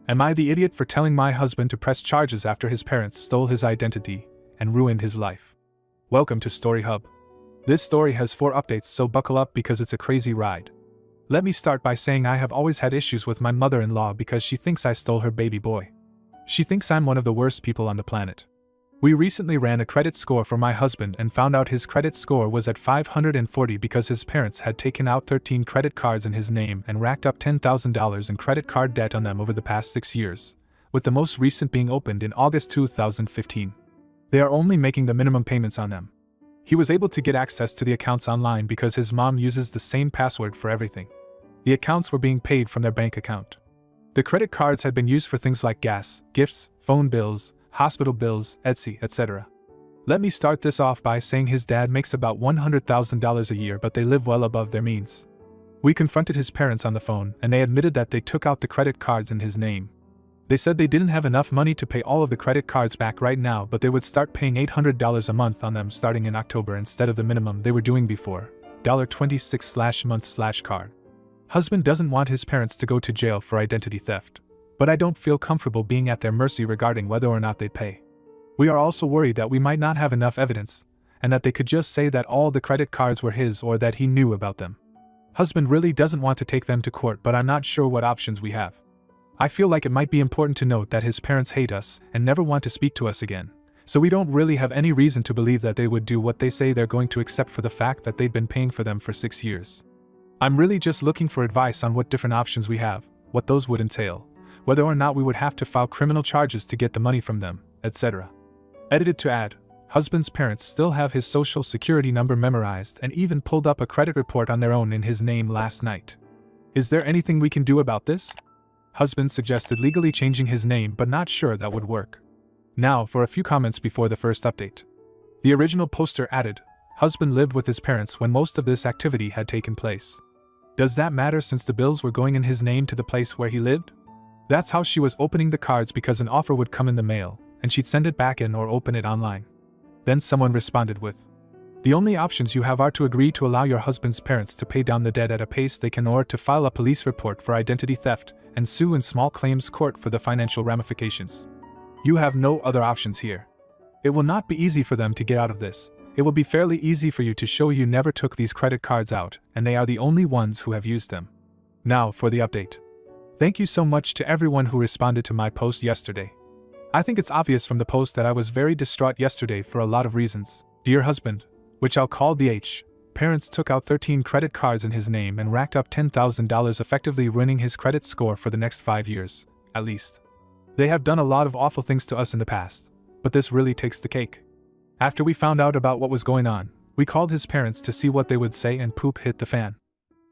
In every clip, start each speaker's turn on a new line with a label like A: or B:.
A: Am I the idiot for telling my husband to press charges after his parents stole his identity and ruined his life? Welcome to Story Hub. This story has 4 updates, so buckle up because it's a crazy ride. Let me start by saying I have always had issues with my mother-in-law because she thinks I stole her baby boy. She thinks I'm one of the worst people on the planet. We recently ran a credit score for my husband and found out his credit score was at 540 because his parents had taken out 13 credit cards in his name and racked up $10,000 in credit card debt on them over the past 6 years, with the most recent being opened in August 2015. They are only making the minimum payments on them. He was able to get access to the accounts online because his mom uses the same password for everything. The accounts were being paid from their bank account. The credit cards had been used for things like gas, gifts, phone bills, hospital bills, etc. Let me start this off by saying his dad makes about $100,000 a year, but they live well above their means. We confronted his parents on the phone, and they admitted that they took out the credit cards in his name. They said they didn't have enough money to pay all of the credit cards back right now, but they would start paying $800 a month on them starting in October instead of the minimum they were doing before, $26/month/card. Husband doesn't want his parents to go to jail for identity theft, but I don't feel comfortable being at their mercy regarding whether or not they pay. We are also worried that we might not have enough evidence, and that they could just say that all the credit cards were his or that he knew about them. Husband really doesn't want to take them to court, but I'm not sure what options we have. I feel like it might be important to note that his parents hate us and never want to speak to us again, so we don't really have any reason to believe that they would do what they say they're going to, except for the fact that they've been paying for them for 6 years. I'm really just looking for advice on what different options we have, what those would entail, whether or not we would have to file criminal charges to get the money from them, etc. Edited to add, husband's parents still have his social security number memorized and even pulled up a credit report on their own in his name last night. Is there anything we can do about this? Husband suggested legally changing his name, but not sure that would work. Now for a few comments before the first update. The original poster added, husband lived with his parents when most of this activity had taken place. Does that matter since the bills were going in his name to the place where he lived? That's how she was opening the cards, because an offer would come in the mail, and she'd send it back in or open it online. Then someone responded with, the only options you have are to agree to allow your husband's parents to pay down the debt at a pace they can, or to file a police report for identity theft and sue in small claims court for the financial ramifications. You have no other options here. It will not be easy for them to get out of this. It will be fairly easy for you to show you never took these credit cards out, and they are the only ones who have used them. Now for the update. Thank you so much to everyone who responded to my post yesterday. I think it's obvious from the post that I was very distraught yesterday for a lot of reasons. Dear husband, which I'll call DH, parents took out 13 credit cards in his name and racked up $10,000, effectively ruining his credit score for the next 5 years, at least. They have done a lot of awful things to us in the past, but this really takes the cake. After we found out about what was going on, we called his parents to see what they would say, and poop hit the fan.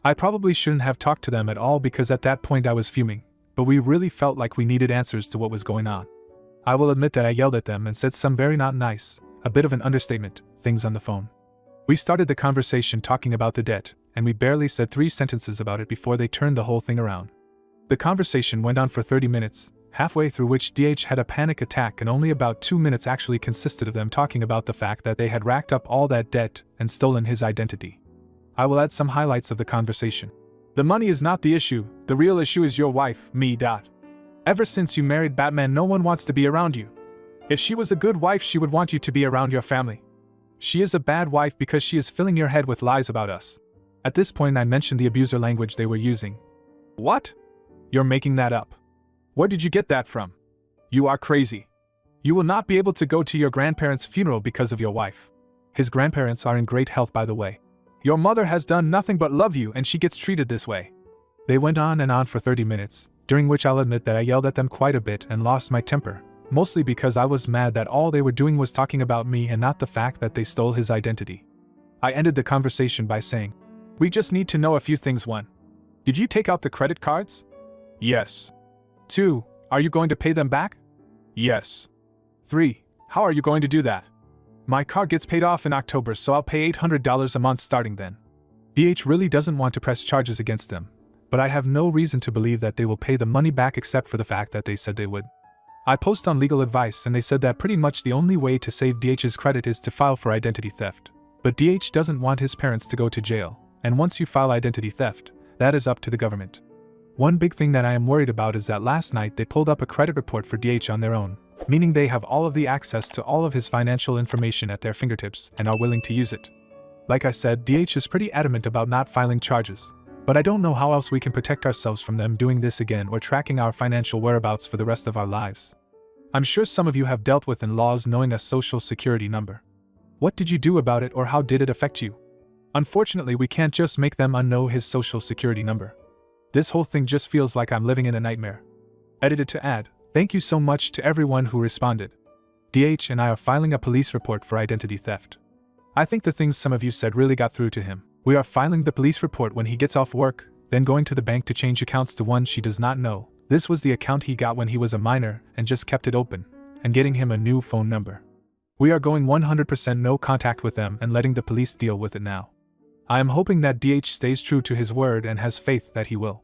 A: I probably shouldn't have talked to them at all because at that point I was fuming, but we really felt like we needed answers to what was going on. I will admit that I yelled at them and said some very not nice, a bit of an understatement, things on the phone. We started the conversation talking about the debt, and we barely said 3 sentences about it before they turned the whole thing around. The conversation went on for 30 minutes, halfway through which DH had a panic attack, and only about 2 minutes actually consisted of them talking about the fact that they had racked up all that debt and stolen his identity. I will add some highlights of the conversation. The money is not the issue, the real issue is your wife, me. Ever since you married Batman, no one wants to be around you. If she was a good wife, she would want you to be around your family. She is a bad wife because she is filling your head with lies about us. At this point I mentioned the abuser language they were using. What? You're making that up. Where did you get that from? You are crazy. You will not be able to go to your grandparents' funeral because of your wife. His grandparents are in great health, by the way. Your mother has done nothing but love you, and she gets treated this way. They went on and on for 30 minutes, during which I'll admit that I yelled at them quite a bit and lost my temper, mostly because I was mad that all they were doing was talking about me and not the fact that they stole his identity. I ended the conversation by saying, we just need to know a few things. 1. Did you take out the credit cards? Yes. 2. Are you going to pay them back? Yes. 3. How are you going to do that? My car gets paid off in October, so I'll pay $800 a month starting then. DH really doesn't want to press charges against them, but I have no reason to believe that they will pay the money back except for the fact that they said they would. I post on legal advice and they said that pretty much the only way to save DH's credit is to file for identity theft. But DH doesn't want his parents to go to jail, and once you file identity theft, that is up to the government. One big thing that I am worried about is that last night they pulled up a credit report for DH on their own, meaning they have all of the access to all of his financial information at their fingertips and are willing to use it. Like I said, DH is pretty adamant about not filing charges, but I don't know how else we can protect ourselves from them doing this again or tracking our financial whereabouts for the rest of our lives. I'm sure some of you have dealt with in-laws knowing a social security number. What did you do about it, or how did it affect you? Unfortunately, we can't just make them unknow his social security number. This whole thing just feels like I'm living in a nightmare. Edited to add, thank you so much to everyone who responded. DH and I are filing a police report for identity theft. I think the things some of you said really got through to him. We are filing the police report when he gets off work, then going to the bank to change accounts to one she does not know. This was the account he got when he was a minor and just kept it open, and getting him a new phone number. We are going 100% no contact with them and letting the police deal with it now. I am hoping that DH stays true to his word and has faith that he will.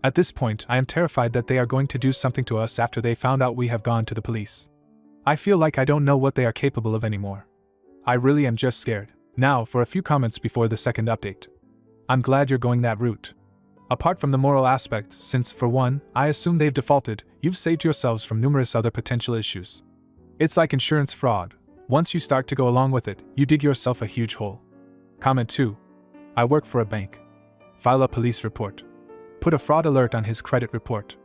A: At this point, I am terrified that they are going to do something to us after they found out we have gone to the police. I feel like I don't know what they are capable of anymore. I really am just scared. Now, for a few comments before the second update. I'm glad you're going that route. Apart from the moral aspect, since, for one, I assume they've defaulted, you've saved yourselves from numerous other potential issues. It's like insurance fraud. Once you start to go along with it, you dig yourself a huge hole. Comment 2. I work for a bank. File a police report. Put a fraud alert on his credit report.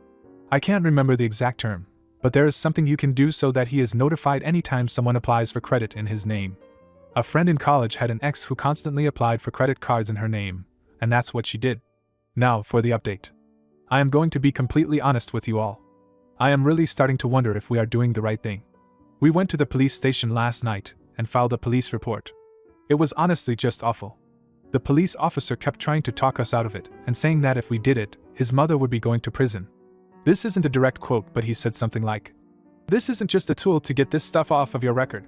A: I can't remember the exact term, but there is something you can do so that he is notified anytime someone applies for credit in his name. A friend in college had an ex who constantly applied for credit cards in her name, and that's what she did. Now for the update. I am going to be completely honest with you all. I am really starting to wonder if we are doing the right thing. We went to the police station last night and filed a police report. It was honestly just awful. The police officer kept trying to talk us out of it and saying that if we did it, his mother would be going to prison. This isn't a direct quote, but he said something like, "This isn't just a tool to get this stuff off of your record.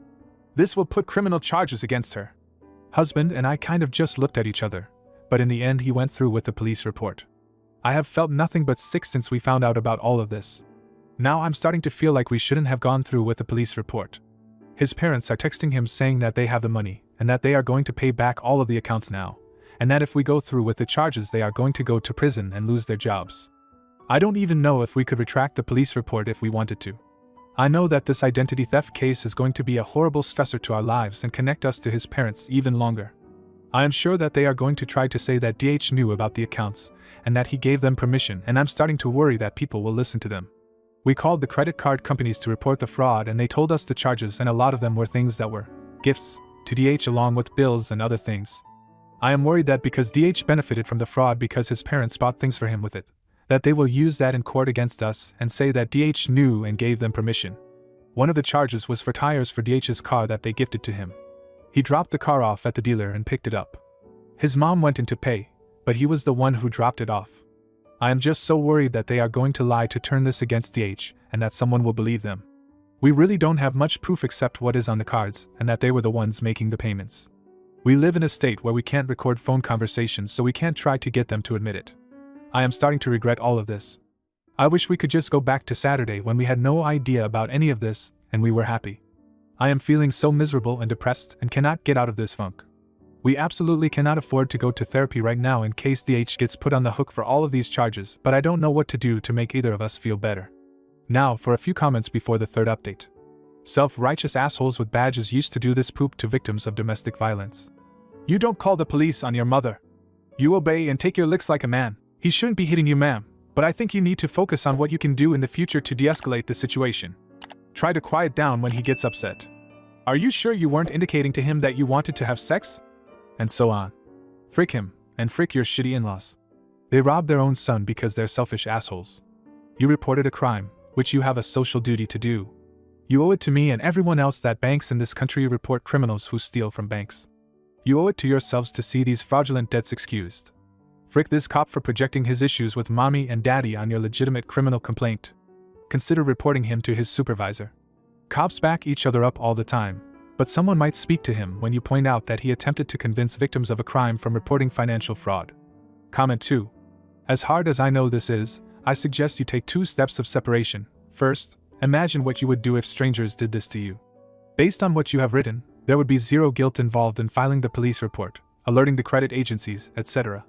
A: This will put criminal charges against her." Husband and I kind of just looked at each other, but in the end he went through with the police report. I have felt nothing but sick since we found out about all of this. Now I'm starting to feel like we shouldn't have gone through with the police report. His parents are texting him saying that they have the money, and that they are going to pay back all of the accounts now, and that if we go through with the charges they are going to go to prison and lose their jobs. I don't even know if we could retract the police report if we wanted to. I know that this identity theft case is going to be a horrible stressor to our lives and connect us to his parents even longer. I am sure that they are going to try to say that DH knew about the accounts, and that he gave them permission, and I'm starting to worry that people will listen to them. We called the credit card companies to report the fraud, and they told us the charges, and a lot of them were things that were gifts to DH along with bills and other things. I am worried that because DH benefited from the fraud because his parents bought things for him with it, that they will use that in court against us and say that DH knew and gave them permission. One of the charges was for tires for DH's car that they gifted to him. He dropped the car off at the dealer and picked it up. His mom went in to pay, but he was the one who dropped it off. I am just so worried that they are going to lie to turn this against DH, and that someone will believe them. We really don't have much proof except what is on the cards, and that they were the ones making the payments. We live in a state where we can't record phone conversations, so we can't try to get them to admit it. I am starting to regret all of this. I wish we could just go back to Saturday when we had no idea about any of this, and we were happy. I am feeling so miserable and depressed and cannot get out of this funk. We absolutely cannot afford to go to therapy right now in case DH gets put on the hook for all of these charges, but I don't know what to do to make either of us feel better. Now for a few comments before the third update. Self-righteous assholes with badges used to do this poop to victims of domestic violence. You don't call the police on your mother. You obey and take your licks like a man. He shouldn't be hitting you, ma'am, but I think you need to focus on what you can do in the future to de-escalate the situation. Try to quiet down when he gets upset. Are you sure you weren't indicating to him that you wanted to have sex? And so on. Frick him, and frick your shitty in-laws. They robbed their own son because they're selfish assholes. You reported a crime, which you have a social duty to do. You owe it to me and everyone else that banks in this country report criminals who steal from banks. You owe it to yourselves to see these fraudulent debts excused. Frick this cop for projecting his issues with mommy and daddy on your legitimate criminal complaint. Consider reporting him to his supervisor. Cops back each other up all the time, but someone might speak to him when you point out that he attempted to convince victims of a crime from reporting financial fraud. Comment 2. As hard as I know this is, I suggest you take 2 steps of separation. First, imagine what you would do if strangers did this to you. Based on what you have written, there would be zero guilt involved in filing the police report, alerting the credit agencies, etc.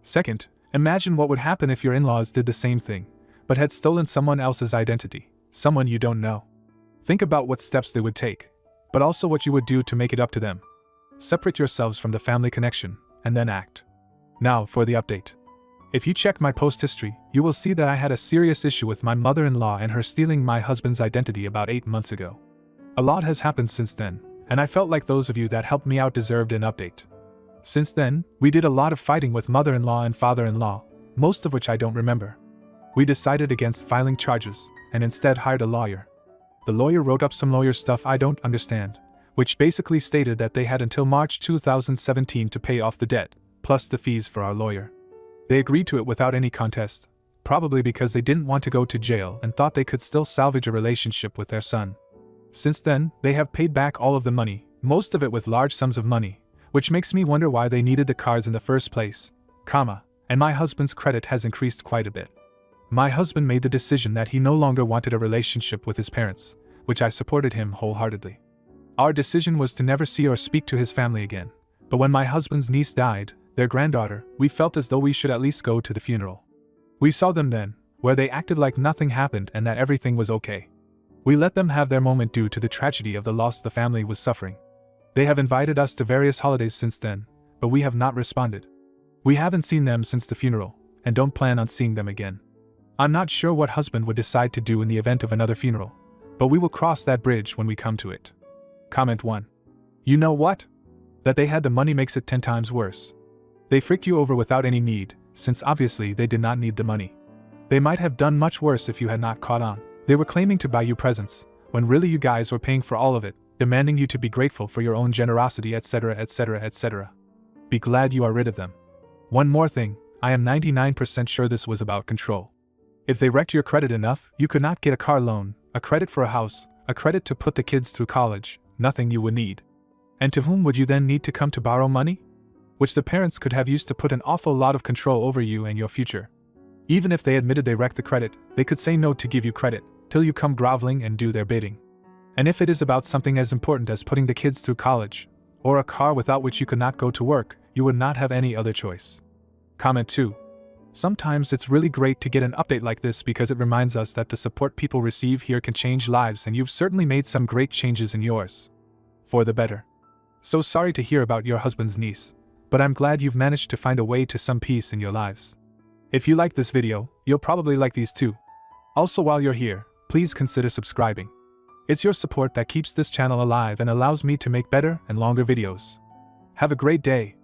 A: Second, Imagine what would happen if your in-laws did the same thing, but had stolen someone else's identity, someone you don't know. Think about what steps they would take, but also what you would do to make it up to them. Separate yourselves from the family connection, and then act. Now for the update. If you check my post history, you will see that I had a serious issue with my mother-in-law and her stealing my husband's identity about 8 months ago. A lot has happened since then, and I felt like those of you that helped me out deserved an update. Since then, we did a lot of fighting with mother-in-law and father-in-law, most of which I don't remember. We decided against filing charges, and instead hired a lawyer. The lawyer wrote up some lawyer stuff I don't understand, which basically stated that they had until March 2017 to pay off the debt, plus the fees for our lawyer. They agreed to it without any contest, probably because they didn't want to go to jail and thought they could still salvage a relationship with their son. Since then, they have paid back all of the money, most of it with large sums of money, which makes me wonder why they needed the cards in the first place, and my husband's credit has increased quite a bit. My husband made the decision that he no longer wanted a relationship with his parents, which I supported him wholeheartedly. Our decision was to never see or speak to his family again, but when my husband's niece died, their granddaughter, we felt as though we should at least go to the funeral. We saw them then, where they acted like nothing happened and that everything was okay. We let them have their moment due to the tragedy of the loss the family was suffering. They have invited us to various holidays since then, but we have not responded. We haven't seen them since the funeral, and don't plan on seeing them again. I'm not sure what husband would decide to do in the event of another funeral, but we will cross that bridge when we come to it. Comment 1. You know what? That they had the money makes it 10 times worse. They fricked you over without any need, since obviously they did not need the money. They might have done much worse if you had not caught on. They were claiming to buy you presents, when really you guys were paying for all of it, demanding you to be grateful for your own generosity, etc., etc., etc. Be glad you are rid of them. One more thing, I am 99% sure this was about control. If they wrecked your credit enough, you could not get a car loan, a credit for a house, a credit to put the kids through college, nothing you would need. And to whom would you then need to come to borrow money? Which the parents could have used to put an awful lot of control over you and your future. Even if they admitted they wrecked the credit, they could say no to give you credit, till you come groveling and do their bidding. And if it is about something as important as putting the kids through college, or a car without which you could not go to work, you would not have any other choice. Comment 2. Sometimes it's really great to get an update like this because it reminds us that the support people receive here can change lives, and you've certainly made some great changes in yours. For the better. So sorry to hear about your husband's niece, but I'm glad you've managed to find a way to some peace in your lives. If you like this video, you'll probably like these too. Also, while you're here, please consider subscribing. It's your support that keeps this channel alive and allows me to make better and longer videos. Have a great day.